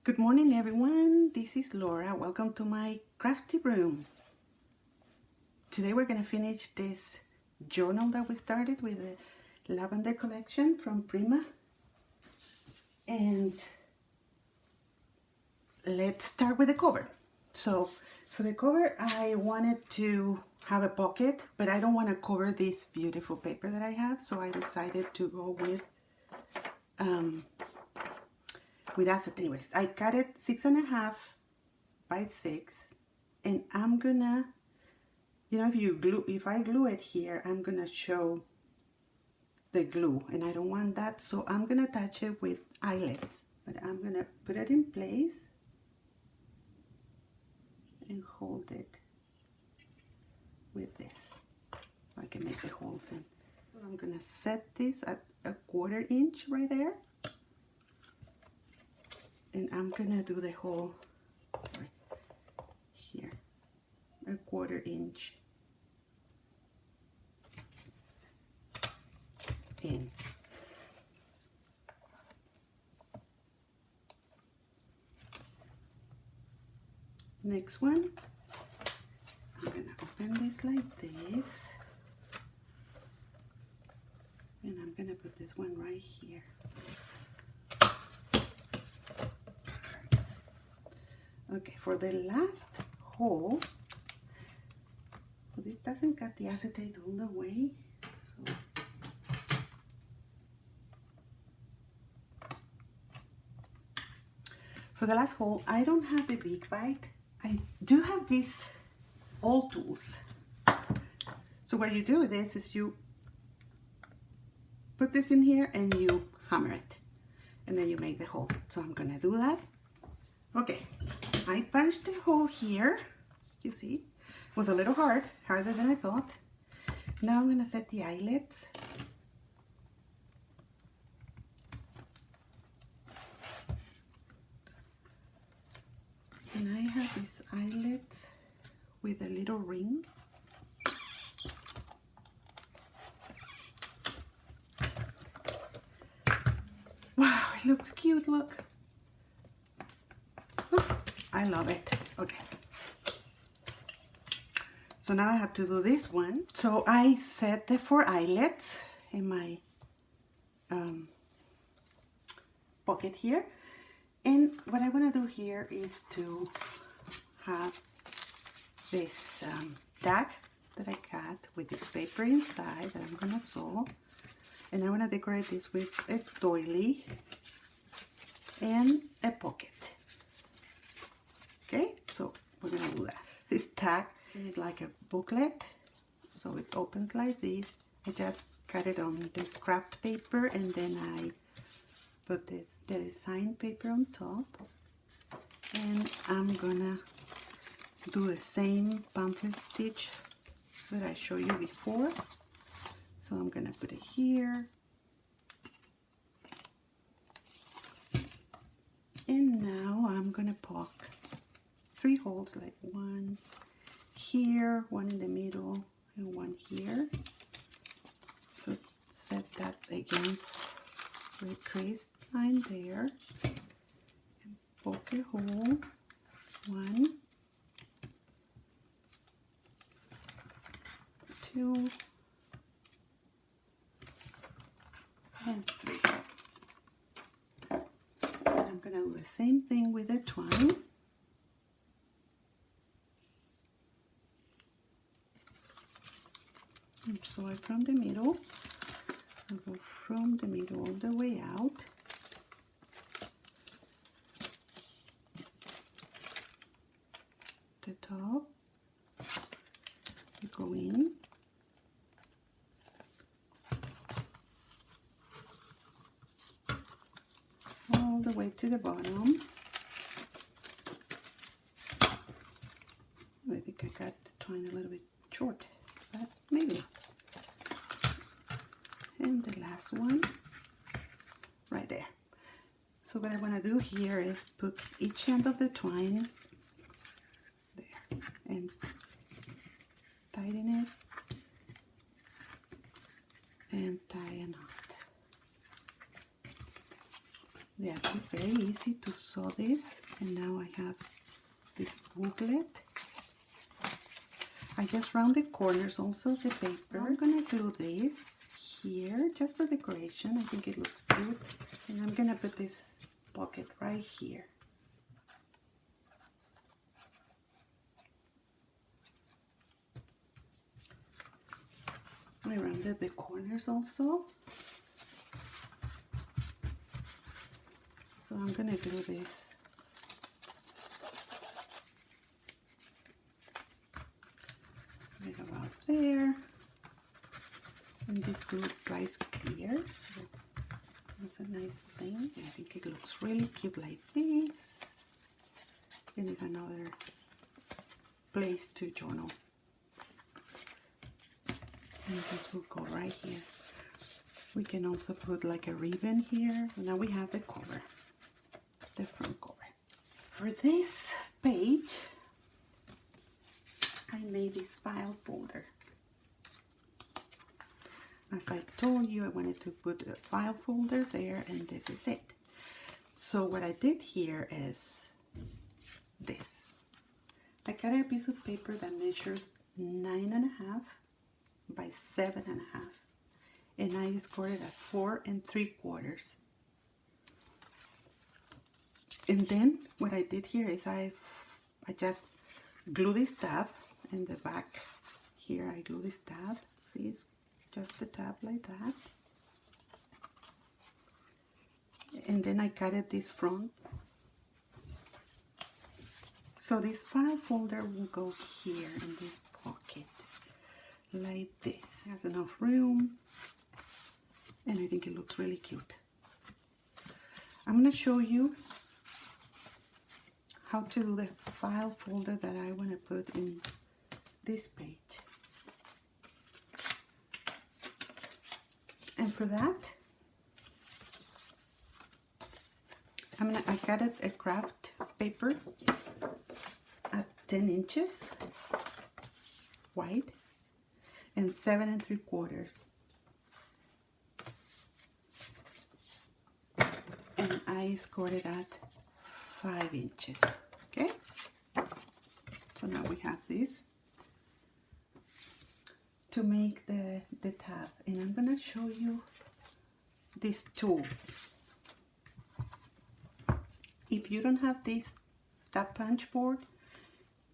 Good morning everyone, this is Laura. Welcome to my crafty room. Today we're going to finish this journal that we started with the lavender collection from Prima. And let's start with the cover. So for the cover I wanted to have a pocket, but I don't want to cover this beautiful paper that I have, so I decided to go with acetate waste. I cut it 6.5 by 6, and I'm gonna, if I glue it here, I'm gonna show the glue, and I don't want that, so I'm gonna attach it with eyelets. But I'm gonna put it in place and hold it with this, so I can make the holes in. So I'm gonna set this at 1/4 inch right there. And I'm gonna do the whole, here, 1/4 inch in. Next one, I'm gonna open this like this, and I'm gonna put this one right here. Okay, for the last hole, this doesn't cut the acetate all the way, so for the last hole, I don't have the big bite. I do have these old tools. So what you do with this is you put this in here and you hammer it, and then you make the hole. So I'm gonna do that. Okay, I punched the hole here. You see, it was a little harder than I thought. Now I'm gonna set the eyelets. And I have these eyelets with a little ring. Wow, it looks cute, look. I love it. Okay. So now I have to do this one. So I set the 4 eyelets in my pocket here. And what I want to do here is to have this tag that I cut with this paper inside that I'm going to sew. And I want to decorate this with a doily and a pocket. Okay, so we're going to do that. This tag is like a booklet, so it opens like this. I just cut it on this craft paper, and then I put the design paper on top, and I'm gonna do the same pamphlet stitch that I showed you before. So I'm gonna put it here, and now I'm gonna poke 3 holes, like 1 here, 1 in the middle, and 1 here. So set that against the crease line there, and poke a hole, 1, 2, and 3. And I'm gonna do the same thing with the twine. And sew it from the middle. I'll go from the middle all the way out. The top, you go in, all the way to the bottom. I think I got the twine a little bit short, but maybe not. And the last one right there. So what I want to do here is put each end of the twine there and tighten it and tie a knot. Yes, it's very easy to sew this. And now I have this booklet. I just round the corners also of the paper. I'm gonna glue this here just for decoration. I think it looks cute. And I'm gonna put this pocket right here. I rounded the corners also. So I'm gonna glue this right about there. And this glue dries clear, so that's a nice thing. I think it looks really cute like this. And it's another place to journal. And this will go right here. We can also put like a ribbon here. So now we have the cover, the front cover. For this page, I made this file folder. As I told you, I wanted to put a file folder there, and this is it. So what I did here is this. I cut a piece of paper that measures 9.5 by 7.5, and I scored it at 4 3/4. And then what I did here is I just glue this tab in the back here. I glue this tab. See, it's just the tab like that. And then I cut it this front. So this file folder will go here in this pocket, like this. It has enough room, and I think it looks really cute. I'm going to show you how to do the file folder that I want to put in this page. And for that, I cut a craft paper at 10 inches wide and 7 3/4. And I scored it at 5 inches. Okay, so now we have this to make the tab, and I'm gonna show you this tool. If you don't have this tab punch board,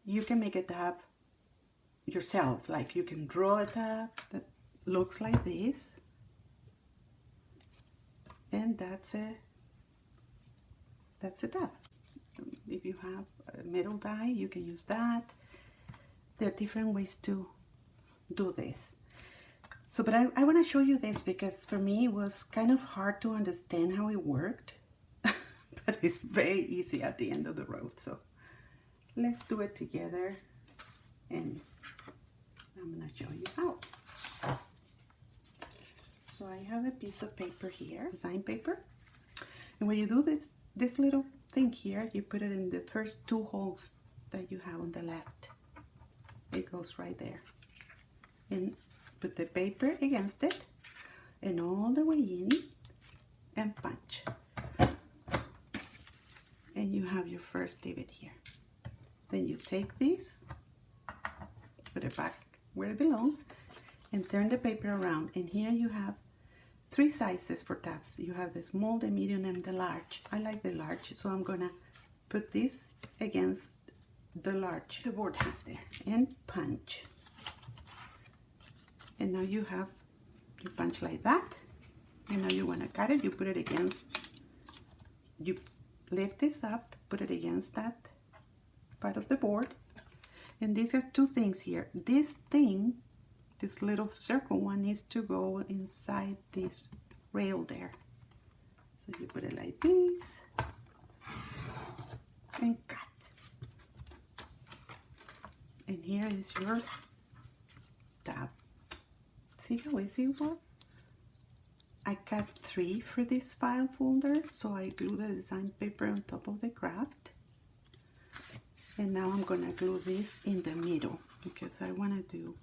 you can make a tab yourself. Like you can draw a tab that looks like this, and that's a tab. If you have a metal die, you can use that. There are different ways to do this. So, but I want to show you this because for me it was kind of hard to understand how it worked, but it's very easy at the end of the road. So let's do it together, and I'm going to show you how. So I have a piece of paper here, design paper, and when you do this little thing here, you put it in the first 2 holes that you have on the left. It goes right there, and put the paper against it and all the way in and punch, and you have your first divot here. Then you take this, put it back where it belongs, and turn the paper around, and here you have 3 sizes for tabs. You have the small, the medium, and the large. I like the large, so I'm gonna put this against the large. The board has there, and punch. And now you punch like that, and now you wanna cut it. You put it against, you lift this up, put it against that part of the board, and this has 2 things here. This thing, this little circle one, needs to go inside this rail there. So you put it like this and cut. And here is your tab. See how easy it was? I cut 3 for this file folder, so I glue the design paper on top of the craft. And now I'm gonna glue this in the middle because I wanna do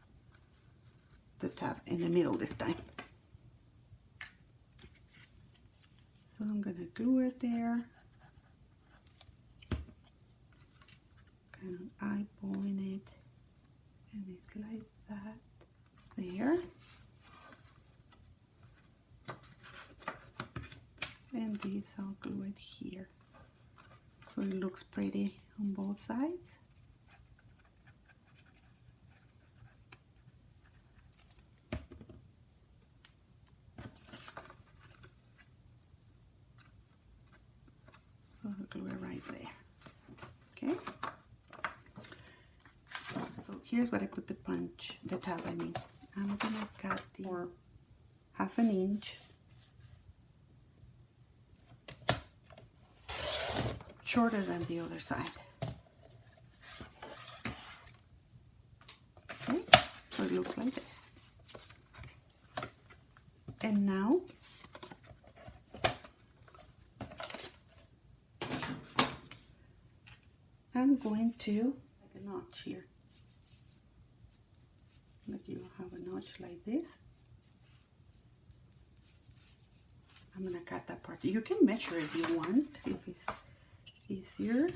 the tab in the middle this time. So I'm gonna glue it there. Kind of eyeballing it, and it's like that there. And this I'll glue it here, so it looks pretty on both sides. So I'll glue it right there. Okay. So here's what I put the tab. I mean, I'm gonna cut these for 1/2 inch. Shorter than the other side. Okay, so it looks like this. And now I'm going to make a notch here. Like you have a notch like this. I'm gonna cut that part. You can measure if you want, if it's easier.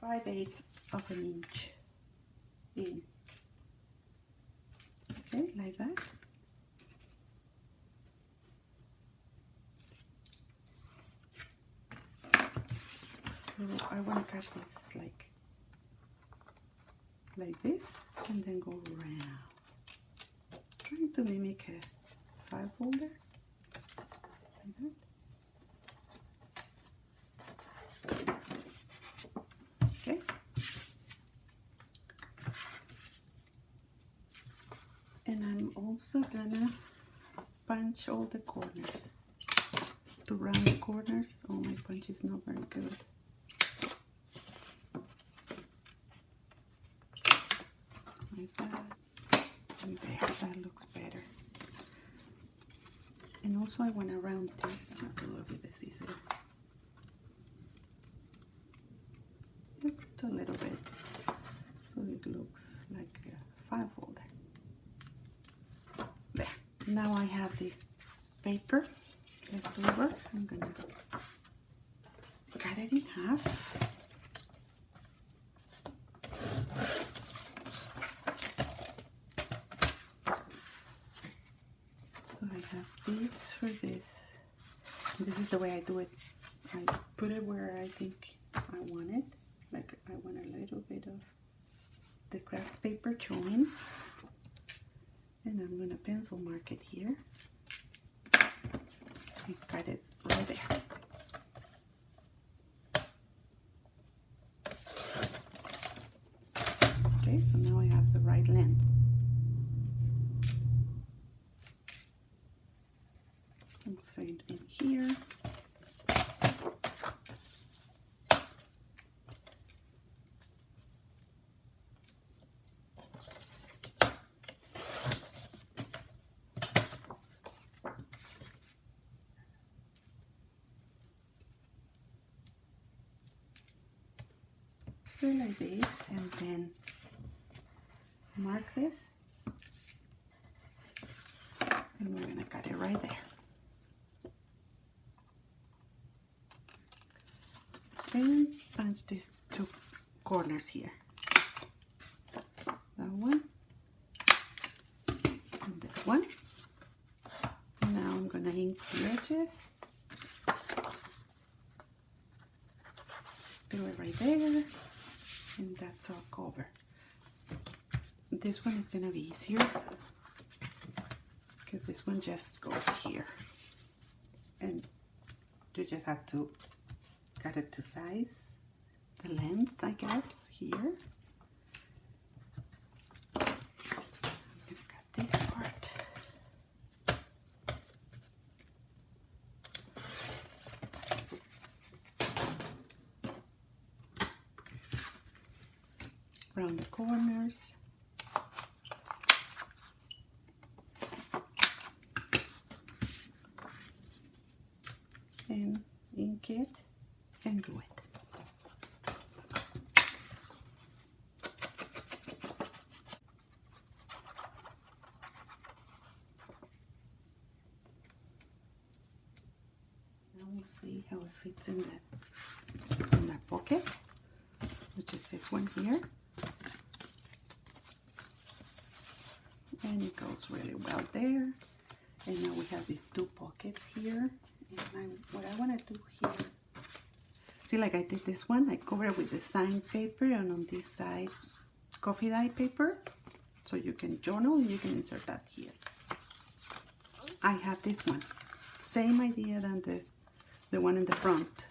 5/8 of an inch in. Okay, like that. So I want to cut this like this, and then go around. Trying to mimic a 5-folder. Like that. Okay. And I'm also gonna punch all the corners. To round the corners, oh, my punch is not very good. Like that. And there, that looks better. And also I want to round this to do it with the scissors. Just a little bit, so it looks like a 5-folder. There. Now I have this paper left over. I'm gonna cut it in half. So I have this for this. This is the way I do it. I put it where I think I want it. Like I want a little bit of the craft paper showing, and I'm gonna pencil mark it here and cut it right there. Okay, so now I have the right length. Same thing here. Do like this, and then mark this, and we're gonna cut it right there. And punch these 2 corners here. That one and this one. And now I'm gonna ink the edges. Do it right there, and that's our cover. This one is gonna be easier because this one just goes here, and you just have to cut it to size, the length, I guess, here. I'm gonna cut this part. Around the corners. And ink it and glue it. fits in that pocket, which is this one here. And it goes really well there. And now we have these two pockets here. And what I want to do here, see, like I did this one, I cover it with the signed paper, and on this side coffee dye paper, so you can journal and you can insert that here. I have this one, same idea than the one in the front.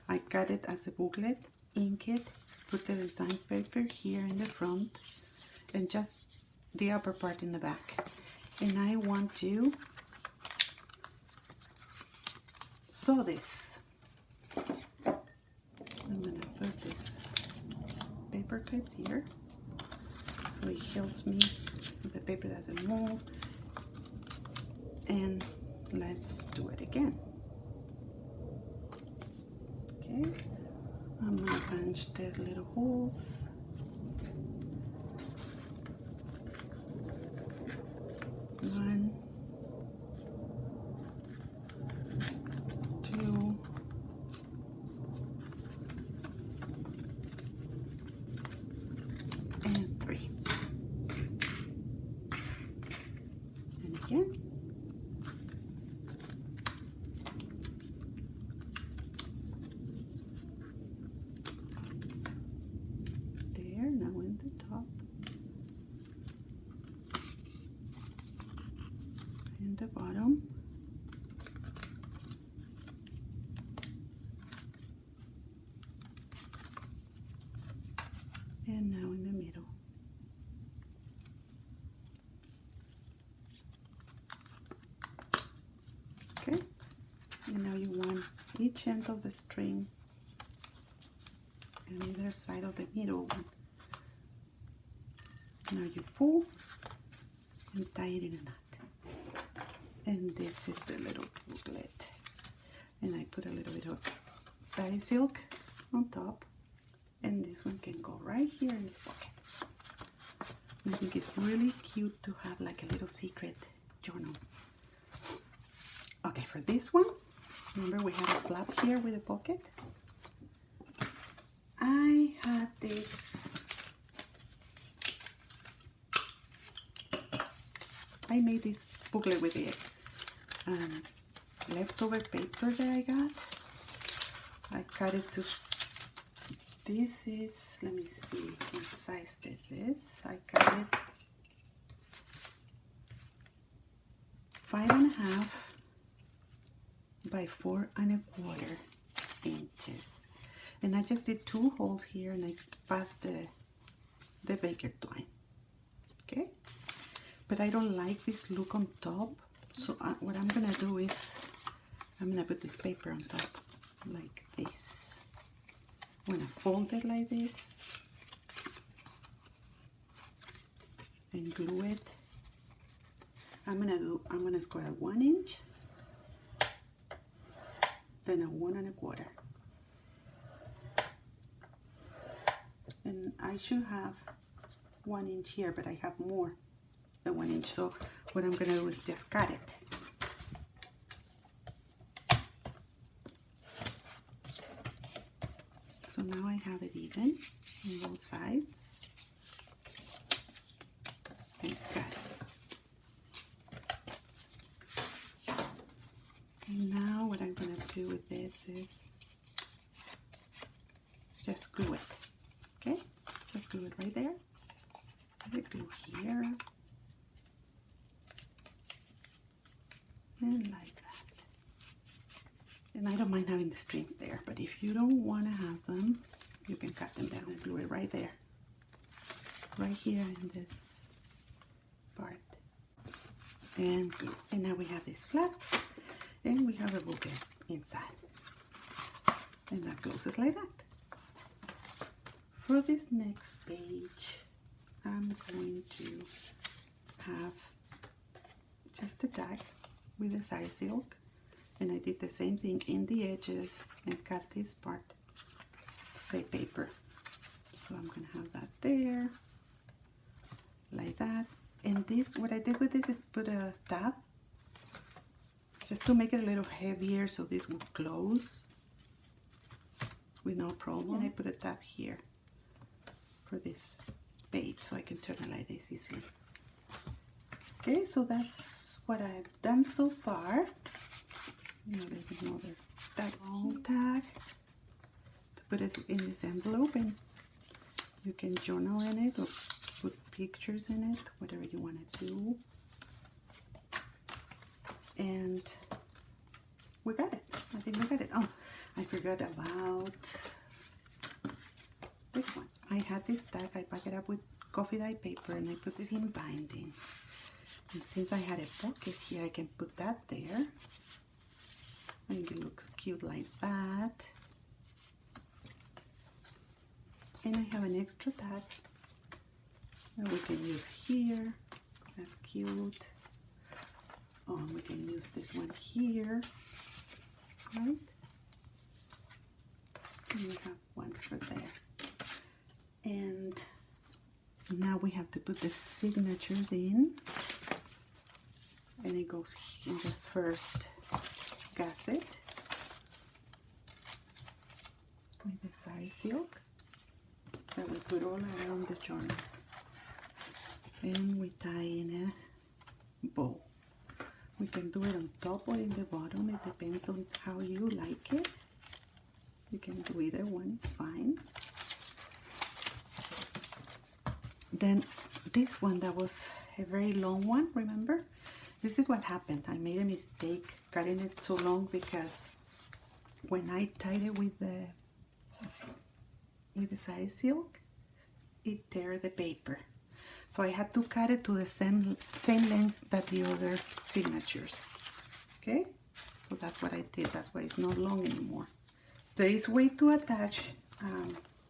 I cut it as a booklet, ink it, put the design paper here in the front, and just the upper part in the back. And I want to sew this. I'm gonna put this paper clips here, so it helps me with the paper doesn't move. And let's do it again. Okay, I'm gonna punch the little holes. One, two, and three. And again. There, now in the top. In the bottom. And now in the middle. Okay, and now you want each end of the string on either side of the middle one. Now you pull and tie it in a knot. And this is the little booklet. And I put a little bit of sari silk on top. And this one can go right here in this pocket. I think it's really cute to have like a little secret journal. Okay, for this one, remember we had a flap here with a pocket? I had this, I made this booklet with the leftover paper that I got. I cut it to, this is, let me see what size this is. I cut it 5.5 by 4.25 inches. And I just did 2 holes here, and I passed the baker twine. Okay, but I don't like this look on top, so what I'm gonna do is I'm gonna put this paper on top like this. I'm gonna fold it like this and glue it. I'm gonna score a 1 inch, then a 1.25. And I should have 1 inch here, but I have more than 1 inch. So what I'm gonna do is just cut it. So now I have it even on both sides. And cut it. And now what I'm gonna do with this is just glue it. Okay, just glue it right there. Put the glue here. And like that. And I don't mind having the strings there, but if you don't want to have them, you can cut them down and glue it right there. Right here in this part. And glue. And now we have this flap, and we have a booklet inside. And that closes like that. For this next page, I'm going to have just a tag with the sari silk, and I did the same thing in the edges and cut this part to say paper. So I'm gonna have that there, like that. And this, what I did with this is put a tab just to make it a little heavier so this will close with no problem. And I put a tab here for this page so I can turn it like this easily. Okay, so that's what I've done so far. There's another tag, long tag to put it in this envelope, and you can journal in it or put pictures in it, whatever you want to do. And we got it. I think we got it. Oh, I forgot about this one. I had this tag. I packed it up with coffee dye paper and I put this in binding. And since I had a pocket here, I can put that there. I think it looks cute like that. And I have an extra tag that we can use here. That's cute. Oh, we can use this one here, right? And we have one for there. And now we have to put the signatures in. And it goes in the first gusset with the side silk that we put all around the journal. And we tie in a bow. We can do it on top or in the bottom. It depends on how you like it. You can do either one, it's fine. Then this one that was a very long one, remember? This is what happened. I made a mistake cutting it so long because when I tied it with the side silk, it tear the paper. So I had to cut it to the same length that the other signatures. Okay? So that's what I did. That's why it's not long anymore. There is a way to attach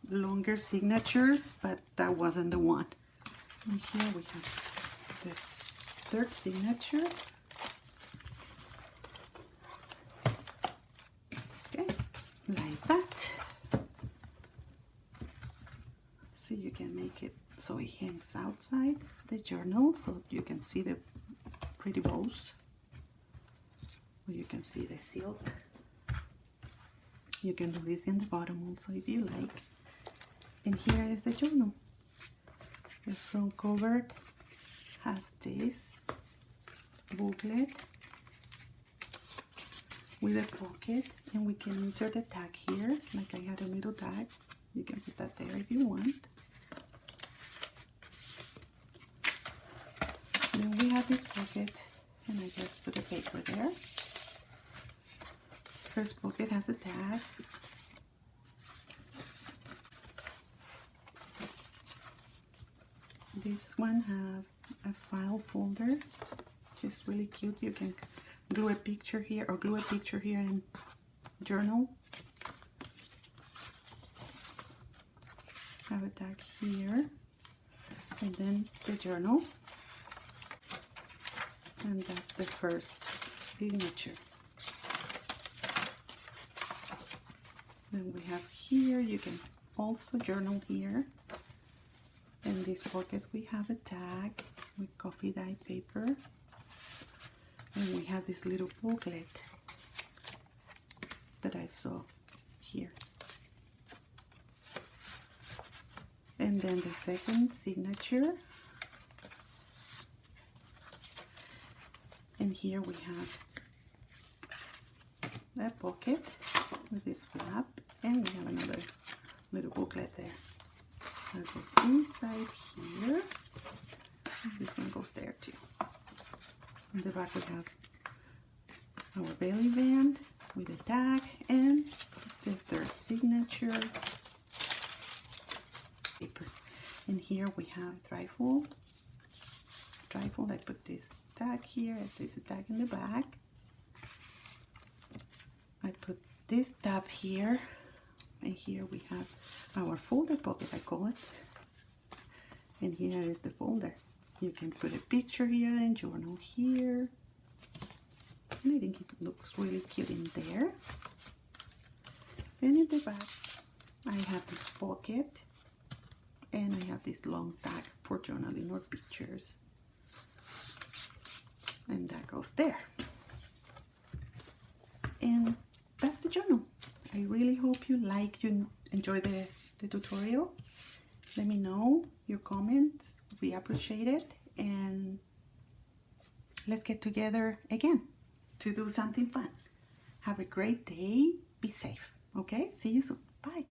longer signatures, but that wasn't the one. And here we have this third signature. Okay, like that. So you can make it so it hangs outside the journal so you can see the pretty bows. Or you can see the silk. You can do this in the bottom also if you like. And here is the journal. The front cover has this booklet with a pocket, and we can insert a tag here. Like I had a little tag. You can put that there if you want. Then we have this pocket, and I just put a paper there. First pocket has a tag. This one have a file folder, which is really cute. You can glue a picture here or glue a picture here and journal. Have a tag here, and then the journal. And that's the first signature. Then we have here, you can also journal here. In this pocket we have a tag with coffee dye paper. And we have this little booklet that I saw here. And then the second signature. And here we have a pocket with this flap, and we have another little booklet there. That goes inside here. And this one goes there too. In the back we have our belly band with a tag and the third signature paper. And here we have trifold. Trifold, I put this tag here, there's a tag in the back. I put this tab here, and here we have our folder pocket, I call it. And here is the folder. You can put a picture here and journal here. And I think it looks really cute in there. And in the back, I have this pocket, and I have this long tag for journaling or pictures. And that goes there. And that's the journal. I really hope you enjoy the tutorial. Let me know your comments. We appreciate it. And let's get together again to do something fun. Have a great day. Be safe. Okay? See you soon. Bye.